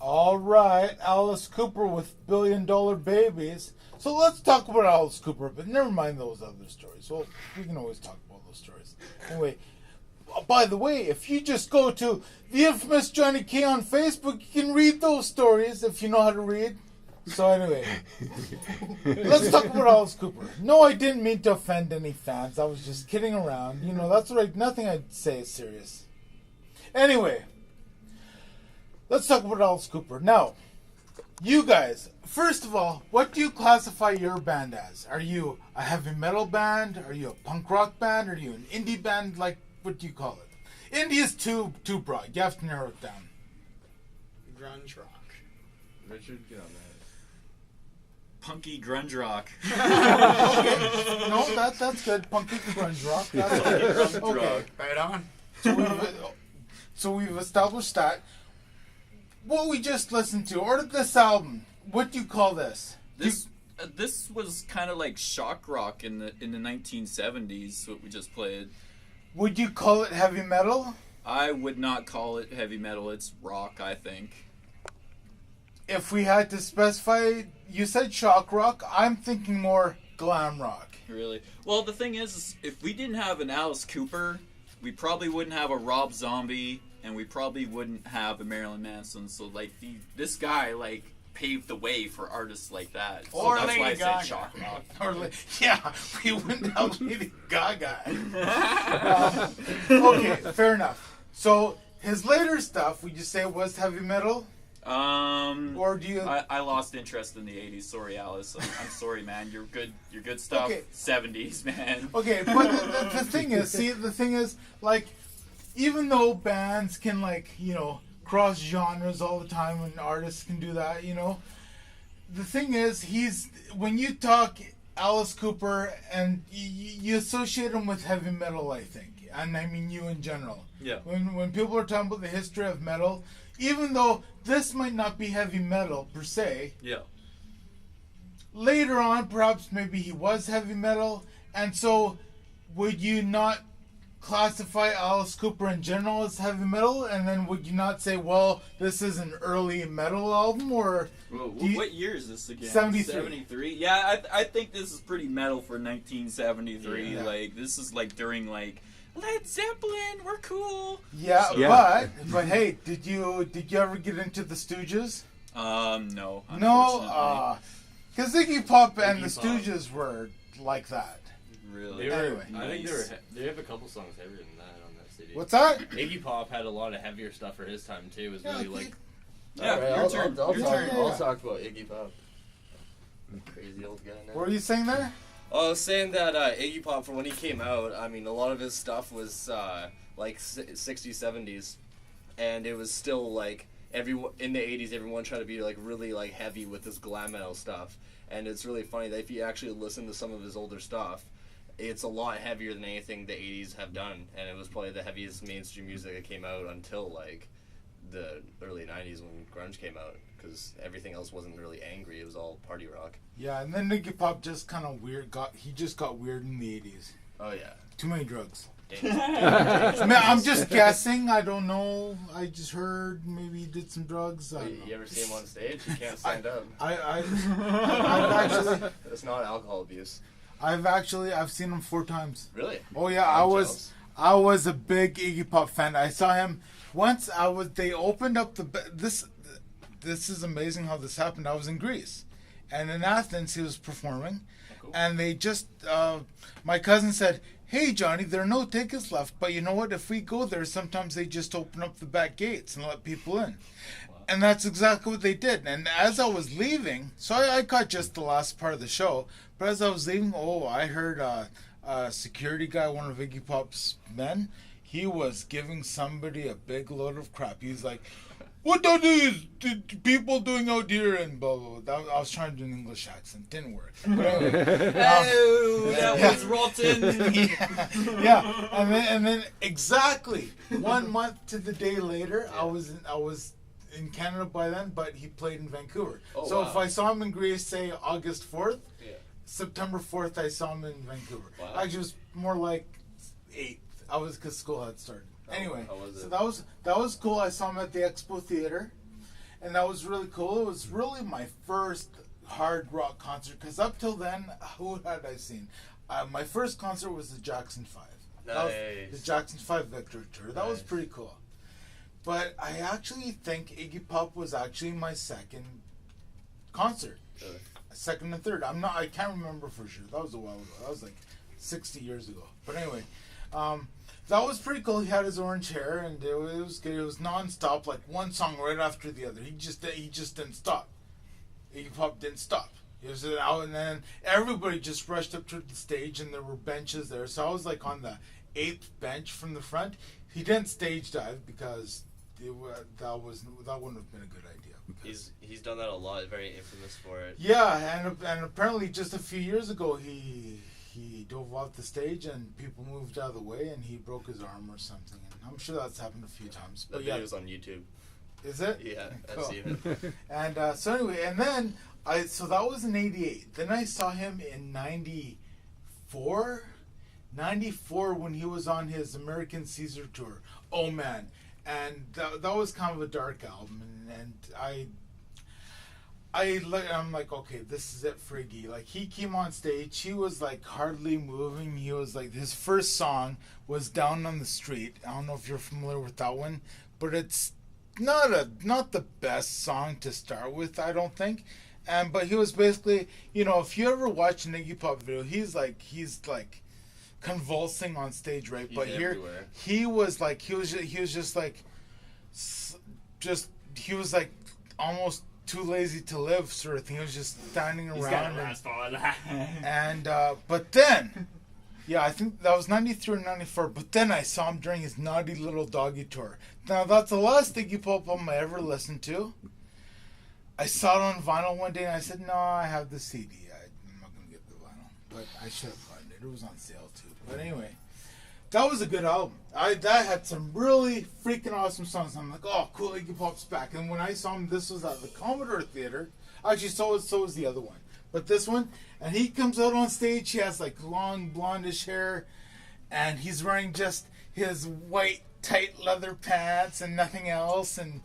All right, Alice Cooper with $1 billion babies. So let's talk about Alice Cooper, but never mind those other stories. Well, we can always talk about those stories. Anyway, by the way, if you just go to the infamous Johnny K on Facebook, you can read those stories if you know how to read. So anyway, let's talk about Alice Cooper. No, I didn't mean to offend any fans. I was just kidding around. You know, that's right. Nothing I'd say is serious. Anyway, let's talk about Alice Cooper. Now, you guys, first of all, what do you classify your band as? Are you a heavy metal band? Are you a punk rock band? Are you an indie band? Like, what do you call it? Indie is too broad. You have to narrow it down. Grunge rock. Richard, get on that. Punky grunge rock. Okay. No, that's good. Punky grunge rock. That's good. Grunge Okay. rock. Right on. So we've established that. What we just listened to, or this album, what do you call this? This was kind of like shock rock in the 1970s. What we just played. Would you call it heavy metal? I would not call it heavy metal. It's rock, I think. If we had to specify, you said shock rock. I'm thinking more glam rock. Really? Well, the thing is if we didn't have an Alice Cooper, we probably wouldn't have a Rob Zombie, and we probably wouldn't have a Marilyn Manson. So, like, this guy, like, paved the way for artists like that. So Or that's Lady why I Gaga. said shock rock. Yeah, we wouldn't have Lady Gaga. Okay, fair enough. So his later stuff, would you say was heavy metal? Or do you? I lost interest in the 80s. Sorry, Alice. I'm sorry, man. Your good stuff. Okay. 70s, man. Okay, but the thing is, like, even though bands can, like, you know, cross genres all the time, and artists can do that, you know, the thing is, when you talk Alice Cooper, and you associate him with heavy metal, I think, and I mean you in general. Yeah. When people are talking about the history of metal, even though this might not be heavy metal per se, Yeah. later on, perhaps maybe he was heavy metal, and so would you not classify Alice Cooper in general as heavy metal, and then would you not say, well, this is an early metal album, or... Well, what year is this again? 73. 73? Yeah, I think this is pretty metal for 1973. Yeah. Like, this is like during, like, Led Zeppelin, we're cool. Yeah, Yeah. but hey, did you ever get into the Stooges? No. No, because Iggy Pop and the Iggy Pop. Stooges were like that. Really? They were, Anyway. I think Nice. they have a couple songs heavier than that on that CD. What's that? Iggy Pop had a lot of heavier stuff for his time too. It was Yeah, really like Yeah, Alright, your turn. I'll Your talk, turn. I'll talk about Iggy Pop. Crazy old guy now. What were you saying there? I was saying that Iggy Pop, from when he came out, I mean, a lot of his stuff was like 60s, 70s, and it was still like everyone in the 80s. Everyone tried to be like really like heavy with this glam metal stuff, and it's really funny that if you actually listen to some of his older stuff, it's a lot heavier than anything the 80s have done, and it was probably the heaviest mainstream music that came out until like the early 90s when grunge came out, because everything else wasn't really angry. It was all party rock. Yeah, and then Iggy Pop just kind of got weird in the 80s. Oh yeah. Too many drugs. Dangerous. Man, I'm just guessing. I don't know. I just heard maybe he did some drugs. I don't know. You ever see him on stage? He can't stand up. I've actually, It's not alcohol abuse. I've seen him 4 times. Really? Oh yeah, I'm jealous. I was a big Iggy Pop fan. I saw him once. They opened up this is amazing how this happened. I was in Greece, and in Athens he was performing, and they just my cousin said, "Hey Johnny, there are no tickets left, but you know what? If we go there, sometimes they just open up the back gates and let people in." And that's exactly what they did. And as I was leaving, so I caught just the last part of the show, but as I was leaving, I heard a security guy, one of Iggy Pop's men, he was giving somebody a big load of crap. He was like, "What are these people doing out here?" And blah, blah, blah. I was trying to do an English accent. Didn't work. But anyway, Oh, that was rotten. yeah. And then exactly 1 month to the day later, I was in Canada by then, but he played in Vancouver. Oh, so wow. if I saw him in Greece, say August 4th, Yeah. September 4th, I saw him in Vancouver. Wow. Actually, it was more like 8th. Because school had started. Anyway, how was so it? that was cool. I saw him at the Expo Theater, and that was really cool. It was really my first hard rock concert, because up till then, who had I seen? My first concert was the Jackson 5. That was the Jackson 5 Victory Tour. That was pretty cool. But I actually think Iggy Pop was actually my second concert. Second and third. I can't remember for sure. That was a while ago. That was like 60 years ago. But anyway, that was pretty cool. He had his orange hair, and it was good. It was non-stop, like one song right after the other. He just didn't stop. Iggy Pop didn't stop. He was out, and then everybody just rushed up to the stage, and there were benches there. So I was like on the 8th bench from the front. He didn't stage dive because that wouldn't have been a good idea. He's done that a lot. Very infamous for it. Yeah, and apparently just a few years ago he dove off the stage and people moved out of the way and he broke his arm or something. And I'm sure that's happened a few times. But That video's on YouTube. Is it? Yeah, Cool. I've seen it. And so anyway, and then so that was in '88. Then I saw him in '94 when he was on his American Caesar tour. Oh man. And that was kind of a dark album, and I'm like, okay, this is it for Iggy. Like, he came on stage, he was like hardly moving. He was like, his first song was Down on the Street. I don't know if you're familiar with that one, but it's not the best song to start with, I don't think. But he was basically, if you ever watch an Iggy Pop video, he's like convulsing on stage, right? But here everywhere. he was like almost too lazy to live, sort of thing. He was just standing around. But then, yeah, I think that was '93 or '94. But then I saw him during his Naughty Little Doggy tour. Now that's the last Iggy Pop album I ever listened to. I saw it on vinyl one day and I said, no, I have the CD. I'm not gonna get the vinyl, but I should have gotten it. It was on sale too. But anyway, that was a good album. That had some really freaking awesome songs. I'm like, oh, cool, Iggy Pop's back. And when I saw him, this was at the Commodore Theater. Actually, so was the other one. But this one, and he comes out on stage. He has like long blondish hair, and he's wearing just his white tight leather pants and nothing else. And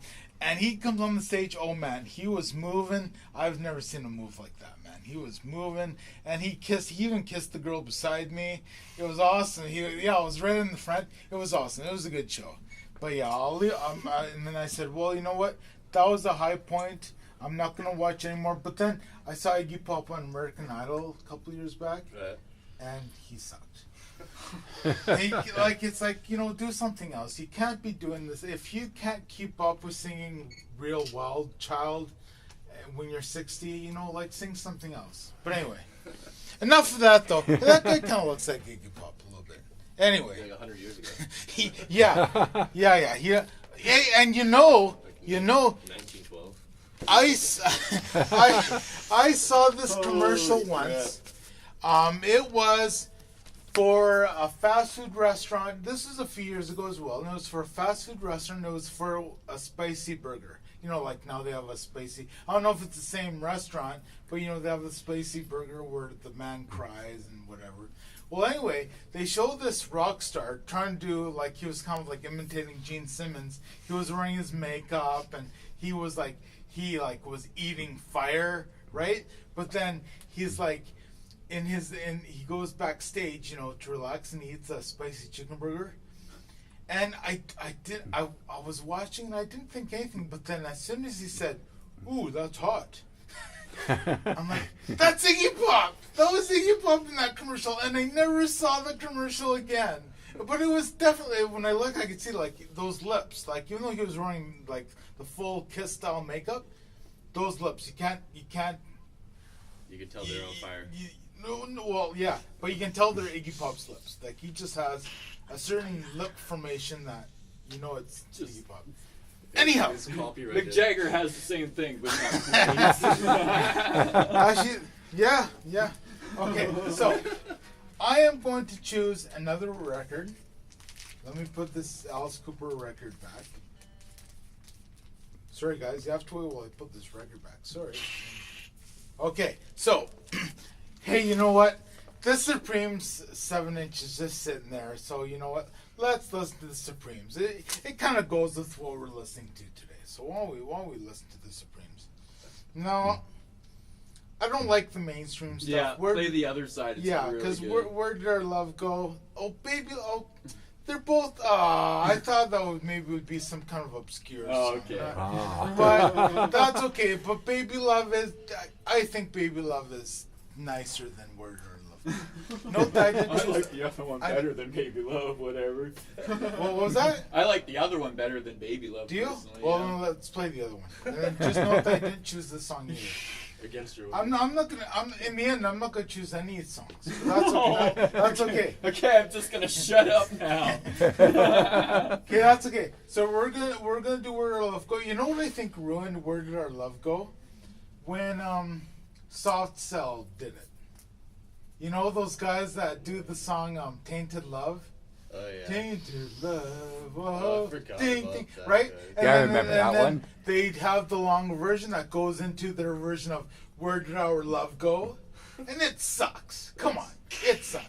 he comes on the stage. Oh man, he was moving. I've never seen him move like that, man. He was moving, and he even kissed the girl beside me. It was awesome. I was right in the front. It was awesome. It was a good show. But yeah, and then I said, well, you know what? That was a high point. I'm not gonna watch anymore. But then I saw Iggy Pop on American Idol a couple of years back, and he sucked. It's like, do something else. You can't be doing this if you can't keep up with singing real well, child. When you're 60, sing something else. But anyway, enough of that though. That guy kind of looks like Iggy Pop a little bit. Anyway, Like 100 years ago. Yeah. And 1912. I saw this commercial once. It was for a fast food restaurant. This was a few years ago as well. And it was for a fast food restaurant. It was for a spicy burger. Like now they have a spicy. I don't know if it's the same restaurant, but they have the spicy burger where the man cries and whatever. Well, anyway, they showed this rock star trying to do he was kind of like imitating Gene Simmons. He was wearing his makeup and he was was eating fire, right? But then he's like he goes backstage, to relax and he eats a spicy chicken burger. And I was watching and I didn't think anything, but then as soon as he said, "Ooh, that's hot," I'm like, "That's Iggy Pop." That was Iggy Pop in that commercial, and I never saw the commercial again. But it was definitely, when I look, I could see those lips, even though he was wearing the full Kiss style makeup, those lips, you can't. You could tell they're on fire. Well, yeah, but you can tell they're Iggy Pop's lips. He just has a certain lip formation that it's just Iggy Pop. Anyhow, Mick Jagger has the same thing, but actually, yeah. Okay, so I am going to choose another record. Let me put this Alice Cooper record back. Sorry, guys, you have to wait while I put this record back. Sorry. Okay, so hey, you know what? The Supremes 7-inch is just sitting there, so you know what? Let's listen to the Supremes. It kind of goes with what we're listening to today. so while we listen to the Supremes, no, I don't like the mainstream stuff. Yeah, play the other side. It's yeah, really because good. where did our love go? Oh, baby, oh. They're both. I thought that would be some kind of obscure. Oh, song. okay. But that's okay. But Baby Love is. I think Baby Love is nicer than Word Our Love. Note that I didn't I choose. like the other one better than Baby Love, whatever. What was that? I like the other one better than Baby Love. Do you? Personally, Well, yeah. then let's play the other one. And then just note that I didn't choose this song either. Against your. I'm not gonna. In the end, I'm not gonna choose any songs. That's okay. That's okay. Okay, I'm just gonna shut up now. Okay, that's okay. So we're gonna do Where Did Our Love Go. You know what I think ruined Where Did Our Love Go? When Soft Cell did it. You know those guys that do the song Tainted Love? Oh yeah. Tainted Love, Oh, I forgot ding, about ding, that, right? guys. And Yeah, I then- remember and that then one. They'd have the long version that goes into their version of Where Did Our Love Go? And it sucks. Come on, it sucks.